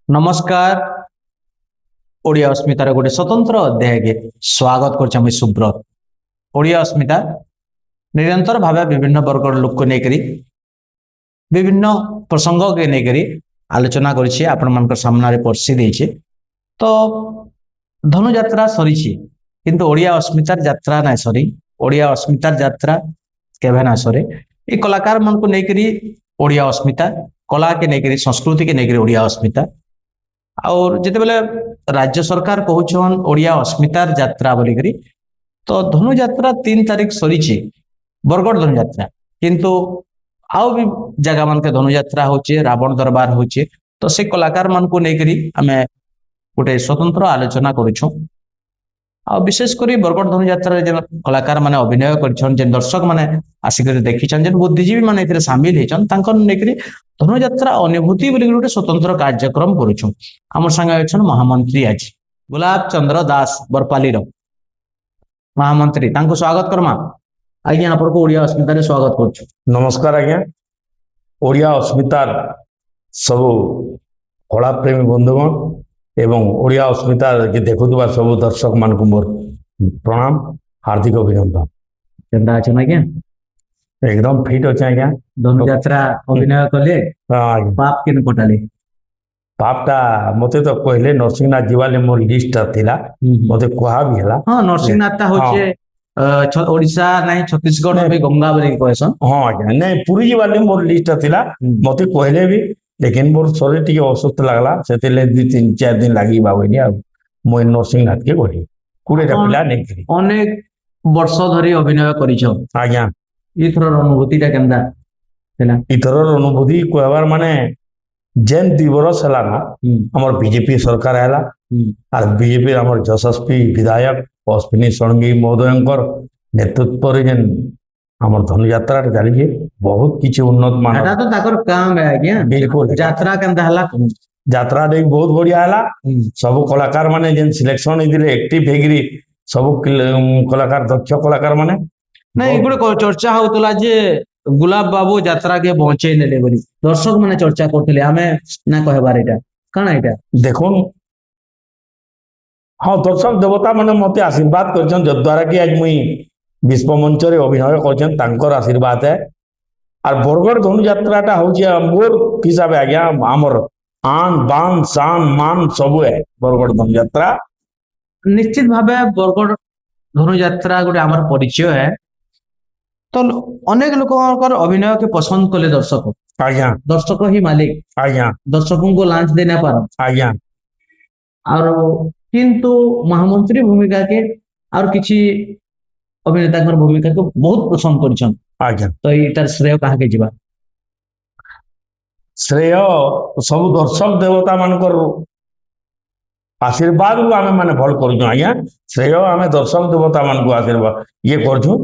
नमस्कार। ओडिया अस्मितार गोटे स्वतंत्र अध्याय के स्वागत कर सुब्रत। ओडिया अस्मिता निरंतर भाव विभिन्न वर्ग लोक को लेकरी विभिन्न प्रसंग के लेकरी आलोचना करिछि आपण मान सामना रे परसी देछि। तो धनु यात्रा सरी किंतु ओडिया अस्मितार यात्रा ना सरी। ओडिया अस्मितार यात्रा केभे ना सरे। ए कलाकार मन को लेकरी ओडिया अस्मिता कला के लेकरी संस्कृति के लेकरी ओडिया अस्मिता और जिते बेले राज्य सरकार कहउछन ओडिया अस्मितार यात्रा बोली करी तो धनु यात्रा 3 तारीख सरी बरगढ़ धनु यात्रा किंतु आउ भी जगह मान के धनु यात्रा होचे रावण दरबार होचे। तो से कलाकार मान को लेकरी हमें गोटे स्वतंत्र आलोचना करूछु। आ विशेष करी बरगढ़ धनु यात्रा रे जे कलाकार माने अभिनय करछन जे दर्शक माने आसिक देखिछन जे बुद्धिजीवी माने एथिरे शामिल हेछन तांकर नेकरी धनु यात्रा अनुभूति बोली गोटे स्वतंत्र कार्यक्रम करूछु। हमर संगे अछन महामंत्री आज गुलाब चंद्र दास बरपाली रो महामंत्री तांको स्वागत करमा। आज्ञा आपण को ओडिया अस्मिता रे स्वागत करछु। नमस्कार आज्ञा। ओडिया अस्मितार सब कला प्रेमी बंधुगण एवं ओडिया अस्मिता के देखुवा सब दर्शक मान को मोर प्रणाम हार्दिक अभिनंदन। केंदा अछन आज्ञा? एकदम फिट अछि आज्ञा। धनु यात्रा अभिनय कले पाप किन कोटाले पापटा मते तो कहले नरसिंहनाथ जीवाले मोर लिस्ट थिला मते कहा भी हला। हां नरसिंहनाथ ता होचे ओडिशा नहीं छत्तीसगढ़ में गंगा बोली कहसन। हां आज्ञा नहीं पुरी जीवाले मोर लिस्ट थिला मते कहले भी लेकिन मोर शरीर टिके असुस्थ लागला सेतेले 2-3-4 दिन लागि बाबैनी आ मोय नरसिंहनाथ के गढी कुडे पिला नहीं करी अनेक वर्ष धरि अभिनय करिछो आज्ञा। इथर अनुभूति ता केंदा हैला? इथर अनुभूति कहबार माने जेन 2 बरस हला ना हमर बीजेपी सरकार आला और बीजेपी हमर यशस्वी विधायक अश्विनी षडंगी महोदयंकर नेतृत्व रे जेन हमर धनु यात्रा चली बहुत किछि उन्नत मान एटा तो ताकर काम है आज्ञा। बिल्कुल यात्रा केंदा हला? यात्रा देख बहुत बढ़िया हला। सब कलाकार माने जेन सिलेक्शन हेदिले एक्टिव हेगिरी सब कलाकार दक्ष कलाकार माने नहीं गुडे चर्चा होतला जे गुलाब बाबू यात्रा के पहुंचे नेले बोली दर्शक माने चर्चा करथिले हमें ना कहबार एटा काना एटा देखुन। हाँ दर्शक देवता माने मते आशीर्वाद करछन जद्वारा कि आज मुई विश्व मंच रे अभिनय करछन तांकर आशीर्वाद है। और बरगढ़ धनु यात्राटा होछि मोर हिसाबे आज्ञा हमर आन बान शान मान सब है बरगढ़ धनु यात्रा। निश्चित भावे बरगढ़ धनु यात्रा गोटे हमर परिचय है। तो अनेक लोकर अभिनय के पसंद कले दर्शक आज्ञा। दर्शक ही मालिक आज्ञा। दर्शकों को लांच देना पार आज्ञा। और किंतु महामंत्री भूमिका के और किछि अभिनेता कर भूमिका को बहुत पसंद करछन आज्ञा। तो इतार श्रेय कहा के जीवा? श्रेय सब दर्शक देवता मानकर आशीर्वाद को आमे माने भल करछु आज्ञा। श्रेय आमे दर्शक देवता मान को आशीर्वाद ये करछु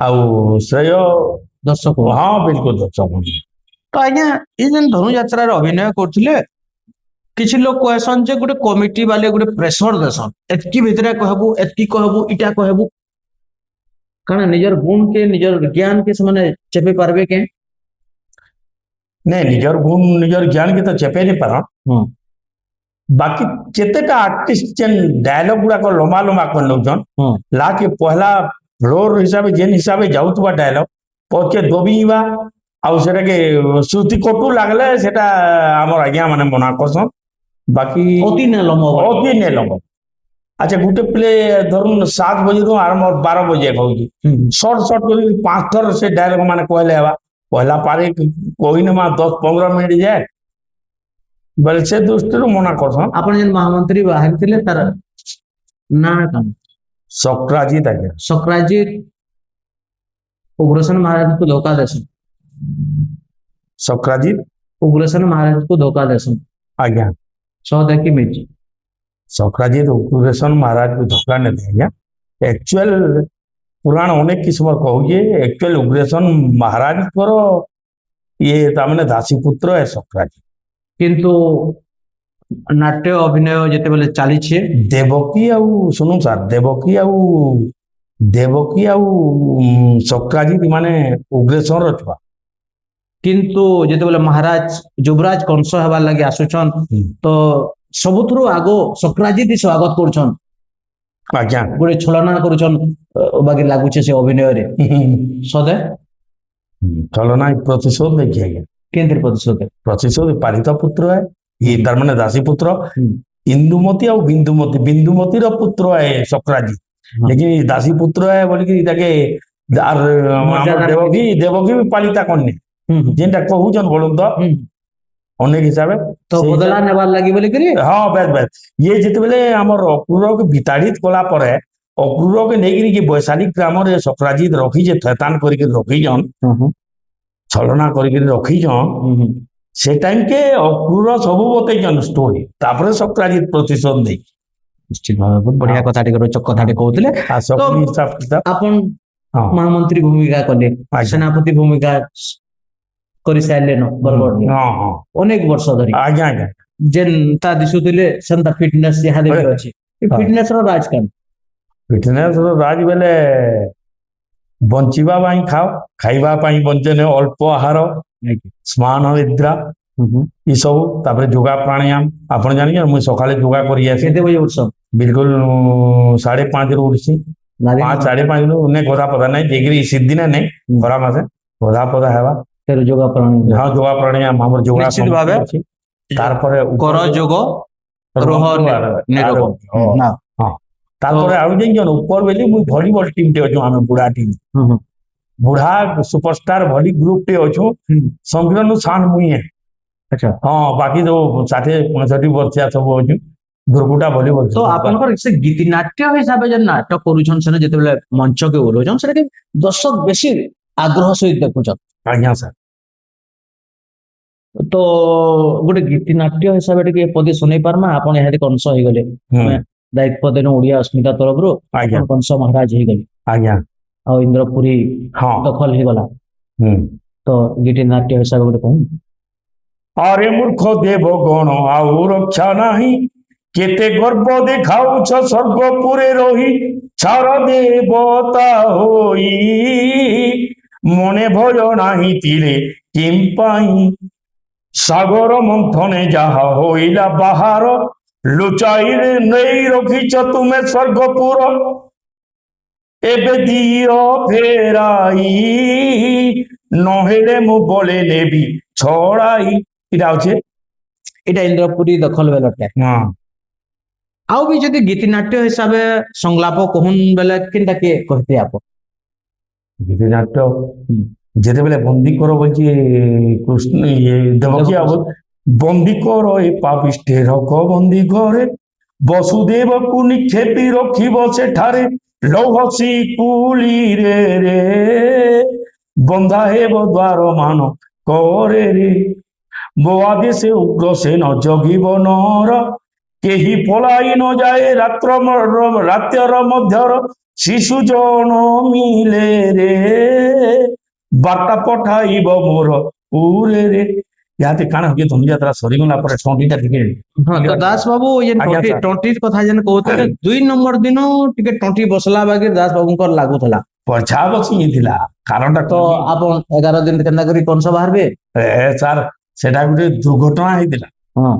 आउ श्रेय दर्शक। हाँ बिल्कुल दर्शक। तो आज्ञा ये जेन धनु यात्रा रे अभिनय करथिले किछि लोग कहसन जे गोटे कमिटी वाले गोटे प्रेशर देसन एतकी भितरे कहबू एतकी कहबू इटा कहबू काना निजर गुण के निजर ज्ञान के समान चेपे पारबे के नहीं निजर गुण निजर ज्ञान के तो चेपे नहीं पार। बाकी केतेटा आर्टिस्ट जेन डायलॉग गुडा को लंबा लंबा कर नउछन ला के पहला फ्लोर हिसाब जेन हिसाब जाउतबा डायलॉग पके दबीबा आउ सेटा के श्रुति कटु लागले सेटा हमर आज्ञा माने मना करसन। बाकी अति न लंबा अच्छा गुटे प्ले धरुन 7 बजे को आरंभ 12 बजे कहूजी शॉर्ट शॉर्ट कर 5 थर से डायलॉग माने कहले हवा पहला पारे कोई न मा 10-15 मिनट जाए बल से दृष्टि मना करसन। आपण जेन महामंत्री बाहर थिले तार ना कान शक्राजीत आज्ञा। शक्राजीत उग्रसेन महाराज को धोखा देसन। शक्राजीत उग्रसेन महाराज को धोखा देसन आज्ञा। सौ देखी मिर्ची शक्राजीत उग्रसेन महाराज को धोखा नहीं दे आज्ञा। एक्चुअल पुराण अनेक किस्म कहूजे एक्चुअल उग्रसेन महाराज करो ये तामने दासी पुत्र है शक्राजीत किंतु नाट्य अभिनय जेते बेले चाली छे देवकी आउ सुनु सर देवकी आउ शक्राजीत माने उग्रसेन रचवा କିନ୍ତୁ ଯେତେବେଳେ ମହାରାଜ ଯୁବରାଜ କଂସ ହେବାର ଲାଗି ଆସୁଛନ୍ ତ ସବୁଥିରୁ ଆଗ ଶକ୍ରାଜିତ ସ୍ୱାଗତ କରୁଛନ୍ ଆଜ୍ଞା ଗୋଟେ ଛଳନା କରୁଛନ୍ ବାକି ଲାଗୁଛେ ସେ ଅଭିନୟରେ ସଦେ ଛଳନା ପ୍ରତିଶୋଧ ଦେଖି ଆଜ୍ଞା କେମିତି ପ୍ରତିଶୋଧ ପ୍ରତିଶୋଧ ପାଳିତ ପୁତ୍ର ये तार माने दासी पुत्र इंदुमती और बिंदुमती बिंदुमतीर पुत्र है शक्राजी लेकिन दासी पुत्र है बोली कि ताके देवकी देवकी भी पालिता कन्या जेनटा कहूचन बोलूं तो अनेक हिसाब तो बदला नेबार लागि बोली करी हाँ बेस बेस ये जितेबेले हमर अक्रूर के विताड़ित कला परे अक्रूर के नेगिरी कि वैशाली ग्राम रे शक्राजी रखी जे थैतान करके रखी जन छलना करके रखी जन से टाइम के अक्रूर सब बतई जन स्टोरी तापर शक्राजित प्रतिशोध दे निश्चित भाव बहुत बढ़िया कथा टिक रोचक कथा टिक कहउतले तो आपण महामंत्री भूमिका कले सेनापति भूमिका करि साइले न बरगड अनेक वर्ष धरि आज्ञा आज्ञा जेन ता दिसुतिले सेंता फिटनेस यहा देबे अछि फिटनेस रो राज कान फिटनेस रो राज बेले बंचिबा बाई खाओ खाइबा पाई बंचने अल्प आहार स्नान निद्रा ये सब तापर योगा प्राणायाम आपण जानि मु सकाळे योगा करि आसे केते बजे उठस बिल्कुल 5:30 रो उठसी 5 5:30 रो ने गोदा पता नहीं जेगिरी सिद्धि ना नहीं बड़ा मासे गोदा पदा हेबा फिर योगा प्राणायाम हां योगा प्राणायाम हमर योगा निश्चित भाबे तार परे कर योग रोह निरोग ना हां तार परे आउ जेन जन ऊपर बेली मु वॉलीबॉल टीम टे अजो हम बुढ़ा टीम बुढ़ा सुपरस्टार वॉली ग्रुप टे अजो संगीन शान मुई है अच्छा हाँ बाकी जो 60-65 वर्षिया सब अजो दुर्गुटा वॉलीबॉल तो आपनकर से गीति नाट्य हिसाब जे नाटक करूछन से जेतेबेले मंच के ओलोछन से के दर्शक बेसी आग्रह सहित देखुछन आज्ञा सर तो गोटे गीति नाट्य हिसाब टे पदे सुनै पारमा आपण एहादे कंस होई गले दायित्व देन ओडिया अस्मिता तरफ रो आपण कंस महाराज होई गले आज्ञा आ इंद्रपुरी दखल हो गला तो गीति नाट्य हिसाब गोटे कहूं अरे मूर्ख देव गण आउ रक्षा नाही केते गर्व देखाउछ स्वर्गपुरे रही छार देवता होई मने भय नाही तिले किम पाई सागर मंथने जहा होइला बाहर लुचाई नहीं रखीच तुमे स्वर्गपुर एबे दियो फेराई नहेले मु बोले लेबी छोड़ाई इटा होचे इटा इंद्रपुरी दखल बेलटे हां आउ भी जदि गीति नाट्य हिसाब संलाप कहून बेले किनटा के कहते आप गीति नाट्य जेते बेले बंदी करो बोलची कृष्ण ये देवकी आबो बंदी करो ए पापिष्टे रख बंदी घरे वसुदेव को निक्षेपी रखिबो से ठारे लौहसी कुली रे बंधा हेब द्वार मान करे रे बोआदे से उग्र से न जगिब नर केही पलाई न जाए रात्र मध्यर शिशु जन मिले रे बार्ता पठाइब मोर पूरे रे याते काना के धनुयात्रा सरीगला पर टोंटीटा टिके हां तो दास बाबू ये टोंटी कथा जन कहते 2 नंबर दिन टिके टोंटी बसला बागे दास बाबू कर लागुथला पछा बसी हिला कारणटा तो आपण 11 दिन केना करी कंस बाहरबे ए सर सेटा गुटे दुर्घटना हेतिला हां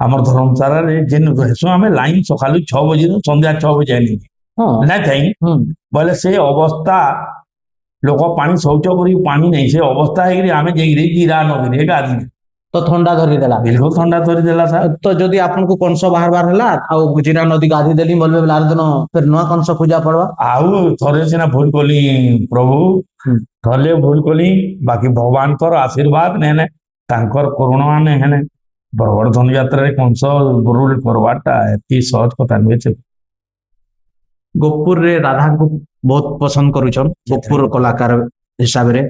हमर धर्मशाला रे जेन रहसो हमें लाइन सकालु 6 बजे संध्या 6 बजे आनी हां ना थाई बोले से अवस्था लोक पानी शौच करी पानी नहीं से अवस्था है कि आमे जेगिरी गिरा नदी गादी तो ठंडा धरी देला बिल्कुल ठंडा धरी देला सर तो जदी आपन को कंस बाहर बाहर हला आ गुजिरा नदी गाधी देली बोलबे लार दिन फिर नवा कंस पूजा पड़वा आउ थरे सिना भूल कोली प्रभु थले भूल कोली बाकी भगवान कर आशीर्वाद नेने तांकर करुणा ने हेने बरगड़ धनु यात्रा रे कंस गुरुल करवाटा एती सहज कथा नछे गोपुर रे राधा को बहुत पसंद करूछन गोपुर कलाकार हिसाब रे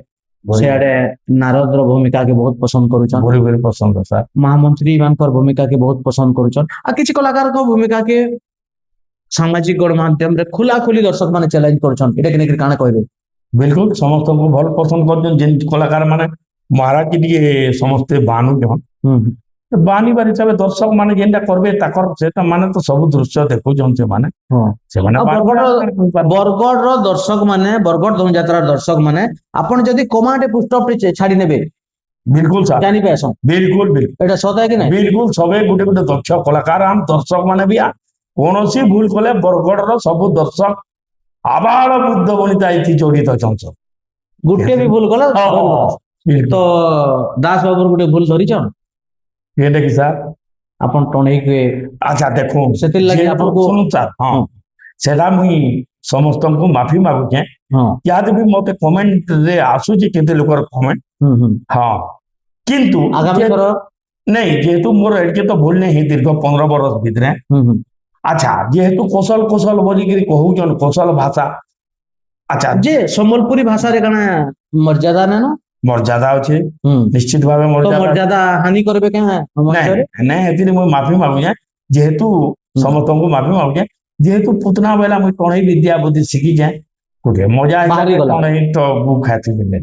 सेआडे नारद रो भूमिका के बहुत पसंद करूछन very very पसंद सर महामंत्री मानकर भूमिका के बहुत पसंद करूछन आ किछि कलाकार को भूमिका के सामाजिक गणमाध्यम रे खुला खुली दर्शक माने चैलेंज करूछन एटा केने काना कहबे बिल्कुल समस्त को भल पसंद करछन जिन कलाकार माने महाराज की दिए समस्त बानु जन बानी बारी हिसाब दर्शक माने जेंडा करबे ताकर सेटा माने तो सब दृश्य देखु जन से माने से माने बरगड़ रो दर्शक माने बरगड़ धनु यात्रा दर्शक माने आपण जदी कमांड पुस्तक पे छाडी नेबे बिल्कुल सर जानी पाएसन बिल्कुल बिल्कुल एटा सत है कि नहीं बिल्कुल सबे गोटे गोटे दक्ष कलाकार हम दर्शक माने भी कौन भूल कले बरगड़ सब दर्शक आबाल बुद्ध बनिता ये जड़ित अच्छा गुटे भी भूल गला तो दास बाबू गुटे भूल धरिछ ये देखी सर अपन टणई के अच्छा देखो सेतिल लागि अपन को सुनु सर हां सेला मुई समस्त को माफी मागुचे हां याद भी मते कमेंट रे आसुची केते लोकर कमेंट हां किंतु आगामी थर नहीं जेहेतु मोर एडके तो भूल नहीं दीर्घ 15 वर्ष भितरे अच्छा जेहेतु कौशल कौशल बोली करी कहूचन कौशल भाषा अच्छा जे सम्बलपुरी भाषा रे कना मर्यादा ना न मर्यादा अच्छे निश्चित भाव तो मर्यादा हानि करबे के नहीं नहीं हेतिनि मु माफी मागुचे जेहेतु समस्त को माफी मागुचे जेहेतु पुतना बेला मुई टणई विद्या बुद्धि शिखी जाए गोटे मजा टणई तो बु खाती मिले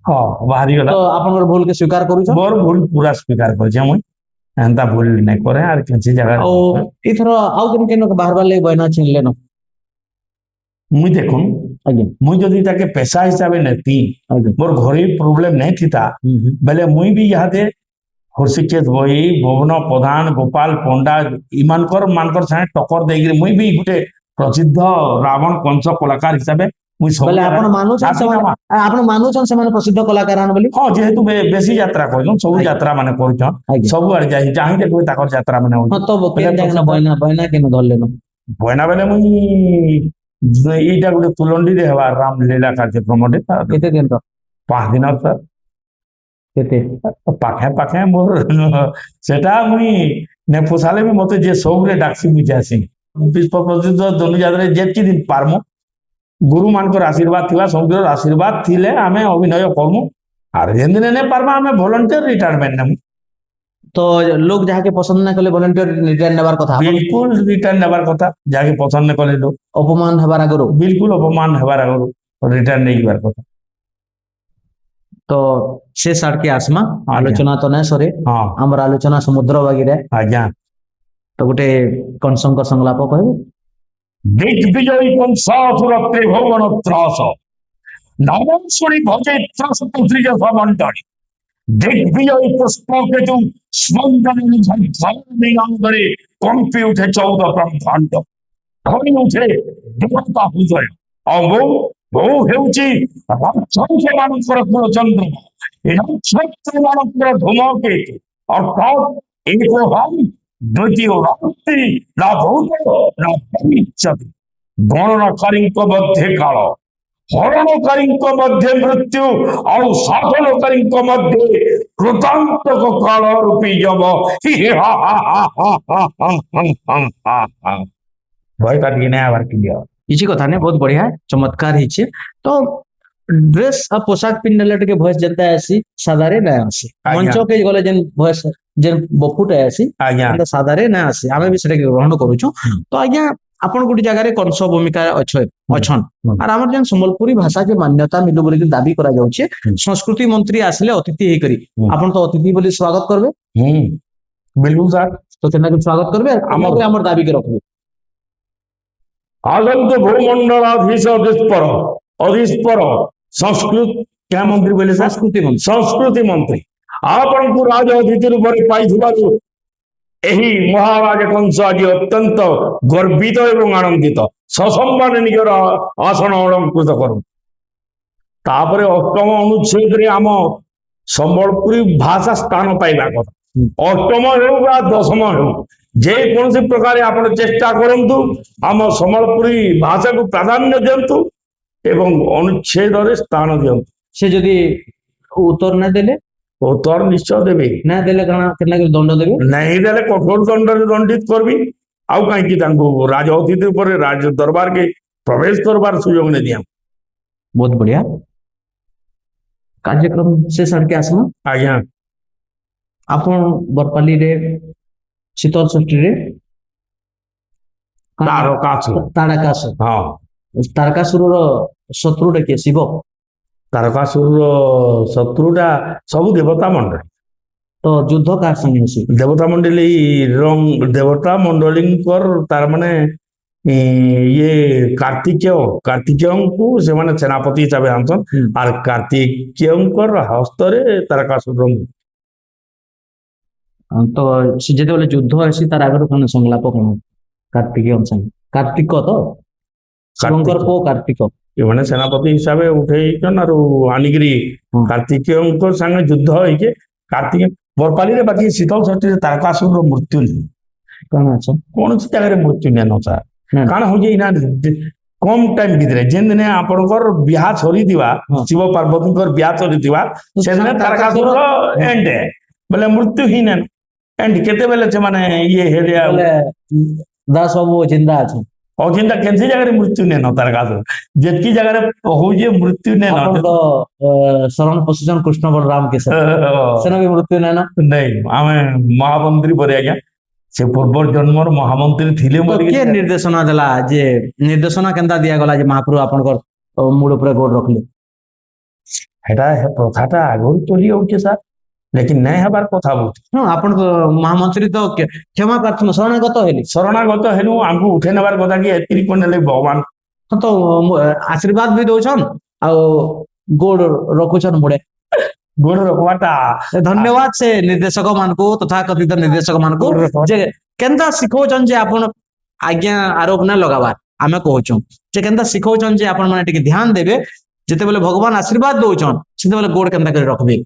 हाँ बाहरी गला तो आपन भूल के स्वीकार करू छ मोर भूल पूरा स्वीकार कर जे मुई एंता भूल नहीं करे आर किसी जगह ओ इथरो आउ केन केन बाहर वाले बहना छिन लेनो मुई देखुन मुई जदि ताके पैसा हिसाब नेती मोर घरे प्रॉब्लम नहीं थीता बेले मुई भी यहाँ दे हर्षिकेश बही भुवन प्रधान गोपाल पंडा इमानकर मानकर साथे टक्कर देगिरी मुई भी गुटे प्रसिद्ध रावण कंस कलाकार हिसाब मुई सब बेले आपन मानु छ आपन मानु छ से माने प्रसिद्ध कलाकार आन बोली हां जेहेतु बेसी यात्रा करछन सब यात्रा माने करछन सब आर जाहि जाहि देखो ताकर यात्रा माने हां तो केन देखना बहना बहना केन धर लेनो बहना बेले मुई এইটা গোটে তুলন্ডি রে হবা রামলীলা কার্যক্রম কেতে দিন তো 5 दिन सर কেতে পাখে পাখে মোর সেটা মুই নে পোসালে বি মতে যে সৌরে ডাকছি মুই যাসি বিশ্বর প্রসিদ্ধ ধনুযাত্রা যেতকি দিন পারমু গুরু মানকর আশীর্বাদ থিবা সমুদ্রের আশীর্বাদ থিলে আমি অভিনয় করমু আর যেন দিনে নে পারমা আমি ভলান্টিয়ার রিটায়ারমেন্ট নেমু तो लोग जाके पसंद ना कले वॉलंटियर रिटर्न नेबार कथा बिल्कुल रिटर्न नेबार कथा जाके पसंद न कले लोग अपमान हेबार आगरो बिल्कुल अपमान हेबार आगरो रिटर्न नहीं बार कथा तो से साड के आसमा आलोचना तो ना सरे हां हमर आलोचना समुद्र बागिरे आज्ञा तो गुटे कंसंग संलाप कहबे दिग्विजयी कंसासुर त्रिभुवन त्रास नाम सुनी भजे त्रास पुत्री जसा मंडली दिग्विजयी पुष्पकेतु स्पंदन निगांगरे कंपी उठे 14 ब्रह्मांड धनी उठे देवता हृदय अबो बहु हेउची राक्षस मानकर कुल चंद्रमा ए राक्षस मानकर धूमकेतु अर्थात एक हम द्वितीय रात्रि ना भूत ना भविष्यति गणनाकारी मध्य काल हरणकारी मध्य मृत्यु और साधनकारी मध्य कृतांतक काल रूपी जब भयटा टिके नै आबार क्लियर इछि कथा ने बहुत बढ़िया चमत्कार हिचे तो ड्रेस आ पोशाक पिनले टिके भॉइस जनता आसी सादारे ना आसी मंच के गले जन भॉइस जन बफुट आसी आज्ञा सादारे ना आसी आमे भी सेटा ग्रहण करूछु तो आज्ञा आपण गुटी जगह रे कंस भूमिका अछन और हमर जन संबलपुरी भाषा के मान्यता मिलु बोली के दाबी करा जाउछे संस्कृति मंत्री आसले अतिथि हे करी आपण तो अतिथि बोली स्वागत करबे बिल्कुल सर तो केना के स्वागत करबे हमर दाबी के रखबे आगंत भूमंडलाधीश अधिस्पर संस्कृत क्या मंत्री बोले संस्कृति मंत्री आपण को राज अतिथि रूप में पाई एही महाराज कंस आज अत्यंत गर्वित एवं आनंदित ससम्मान निजर आसन अलंकृत करूँ तापर अष्टम अनुच्छेद रे आम संबलपुरी भाषा स्थान पाइबा कथा अष्टम हो दशम हो जे कौन प्रकार आप चेष्टा करूँ आम संबलपुरी भाषा को प्राधान्य दिंतु एवं अनुच्छेद रे स्थान दिंतु से जदि उत्तर न देले उत्तर निश्चय देवे ना देले केना दंड देवे नहीं देले कठोर दंड दंडित करबी आउ कहीं राज अतिथि ऊपर राज दरबार के प्रवेश करबार सुयोग ने दिया बहुत बढ़िया कार्यक्रम से सड़के आसमा आज्ञा आपण बरपाली रे शीतल षष्ठी रे तारकासुर हाँ तारकासुर रो शत्रुटा के शिव तारकासुर शत्रुटा सब देवता मंडली तो युद्ध कार संगे देवता मंडली रंग देवता मंडली तार माने ये कार्तिकेय को से माने सेनापति हिसाब आनसन और कार्तिकेय हस्तरे तारकासुर तो से जेतेबेले युद्ध आसी तार आगर कोन संलाप कोन कार्तिक अंशन कार्तिक तो शिवंकर को कार्तिक ये माने सेनापति हिसाब उठे और आनिकरी कार्तिकेय संगे युद्ध होइके कार्तिक बरपाली रे बाकी शीतल षष्ठी रे तारकासुर मृत्यु नहीं कोन अच्छा कौन सी जगह मृत्यु नहीं नसा काण हो जे इना कम टाइम भितरे जेन दिने आपनकर बियाह छोरी दिवा शिव पार्वती कर बियाह छोरी दिवा से दिने तारकासुर एंड है बोले मृत्यु ही नहीं एंड केते बेले से माने ये हेलिया दास बाबू जिंदा अछि और जिंदा केनसी जगह मृत्यु नहीं न तारकासुर जेतकी जगह हो जे मृत्यु नहीं न तो शरण पशुजन कृष्ण बलराम के सेना भी मृत्यु नहीं ना नहीं हमें महामंत्री बरे आज्ञा से पूर्व जन्मर महामंत्री थिले के निर्देशना देला जे निर्देशना केनता दिया गला जे महाप्रभु आपनकर मूड ऊपर गोड़ रखले हेटा है प्रथाटा आगुर चली होके सर लेकिन नहीं हबार कथा बहुत हां आपन महामंत्री तो क्षमा प्रार्थना शरणागत हेनु आंकु उठे नबार कथा कि एतिरी कोनेले भगवान तो आशीर्वाद भी दोछन आ गोड़ रखुछन मुड़े गोड़ रखवाटा धन्यवाद से निर्देशक मान को तथा कथित निर्देशक मान को जे केनता सिखौछन जे आपन आज्ञा आरोप ना लगावार आमे कहूछन जे केनता सिखौछन जे आपन माने टिके ध्यान देबे जेते बेले भगवान आशीर्वाद दोछन सेते बेले गोड़ केनता करे रखबे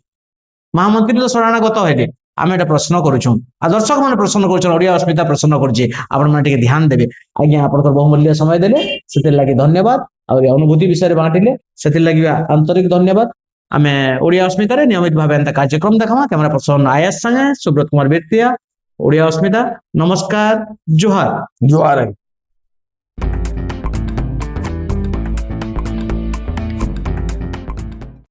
महामंत्री तो शरणागत हेले आमे एटा प्रश्न करूछन आ दर्शक माने प्रश्न करूछन ओडिया अस्मिता प्रश्न करजे आपन माने टिके ध्यान देबे आज्ञा आपनकर बहुमूल्य समय देले सेते लागि धन्यवाद और अनुभूति विषय बांटिले सेते लागि आंतरिक धन्यवाद आमे ओडिया अस्मिता रे नियमित भाबे एंता कार्यक्रम देखामा कैमरा पर्सन आयस संगे सुब्रत कुमार बेतिया ओडिया अस्मिता नमस्कार जोहार जोहार